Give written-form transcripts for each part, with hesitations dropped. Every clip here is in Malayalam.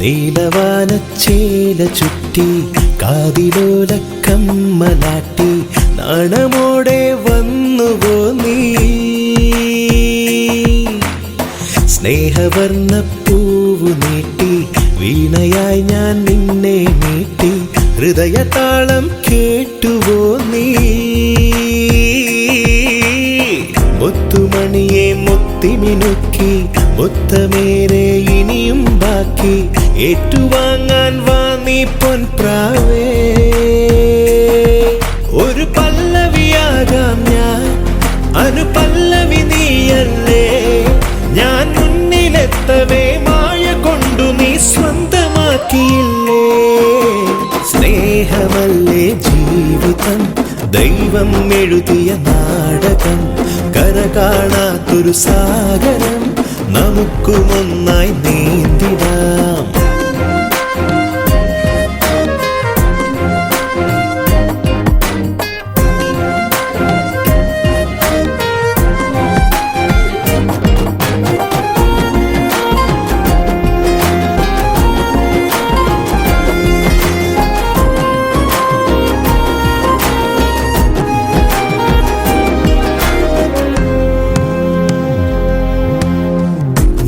നീലവാനച്ചേല ചുറ്റി കാതിലോല കമ്മലാട്ടി നാണമോടെ വന്നുവോ നീ സ്നേഹവർണ്ണ പൂവു നീട്ടി വീണയായി ഞാൻ നിന്നെ നീട്ടി ഹൃദയതാളം കേട്ടുവോ നീ മുത്തുമണിയെ മുത്തിമിനുക്കി മുത്തമേരെ ഇനിയും ബാക്കി ഏറ്റുവാങ്ങാൻ വാ നീ പൊൻപ്രാവേ ഒരു പല്ലവിയാകാം ഞാൻ അനുപല്ലവി നീയല്ലേ ഞാൻ മുന്നിലെത്തവേ മായ കൊണ്ടു നീ സ്വന്തമാക്കിയില്ലേ സ്നേഹമല്ലേ ജീവിതം ദൈവം എഴുതിയ നാടകം കര കാണാത്തൊരു സാഗരം നമുക്കുമൊന്നായി നീന്തിടാം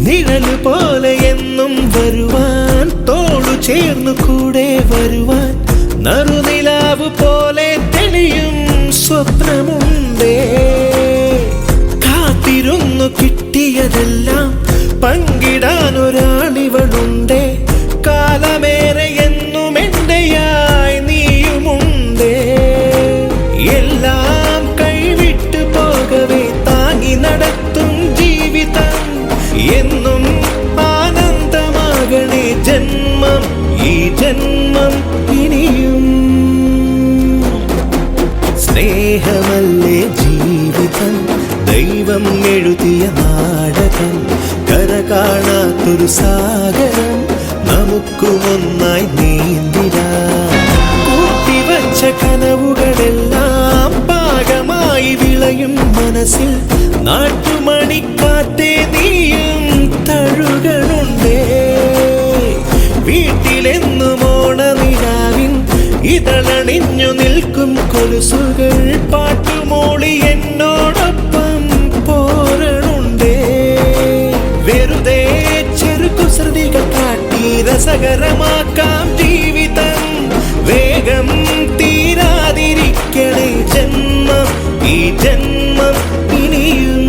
നിഴല് പോലെ എന്നും വരുവാൻ തോളു ചേർന്നു കൂടെ വരുവാൻ നറുനിലാവ് പോലെ തെളിയും സ്വപ്നമുണ്ടേ കാത്തിരുന്നു കിട്ടിയതെല്ലാം പങ്കിടാൻ ഒരാളിവളുണ്ടേ കാലമേറെ എന്നും എന്റെയായി നീയുമുണ്ടേ എല്ലാം കൈവിട്ടു പോകവേ താങ്ങി നടത്തും ജീവിതം എന്നും ആനന്ദമാകണേ ജന്മം ഈ ജന്മം ഇനിയും സ്നേഹമല്ലേ ജീവിതം ദൈവം എഴുതിയ നാടകം കര കാണാത്തൊരു സാഗരം നമുക്കുമൊന്നായി നീന്തിടാം കൂട്ടിവച്ച കനവുകളെല്ലാം പാകമായി വിളയും മനസ്സിൽ നാട്ടുമണിക്കാറ്റേ നീയും തഴുകളുണ്ടേ വീട്ടിലെന്നും ഓണനിലാവിൻ ഇതളണിഞ്ഞു നിൽക്കും കൊലുസുകൾ പാട്ടുമോളി എന്നോടൊപ്പം പോരണുണ്ടേ വെറുതെ ചെറുകുസൃതികൾ കാട്ടി രസകരമാക്കാം ജീവിതം വേഗം തീരാതിരിക്കണേ ജന്മം ഈ ജന്മം ഇനിയും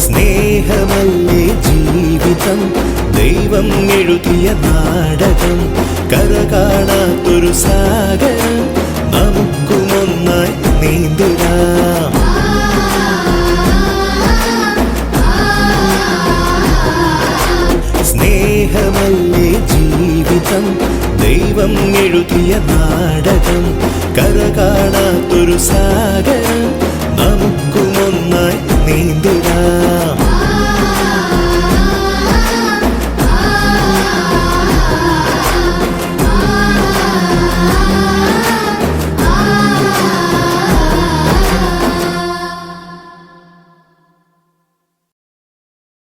സ്നേഹമല്ലേ ജീവിതം ദൈവം എഴുതിയ നാടകം കര കാണാത്തൊരു സാഗരം നമുക്കുമൊന്നായി നീന്തിടാം സ്നേഹമല്ലേ ജീവിതം ദൈവം എഴുതിയ നാടകം കര കാണാത്തൊരു സാഗരം നമുക്ക്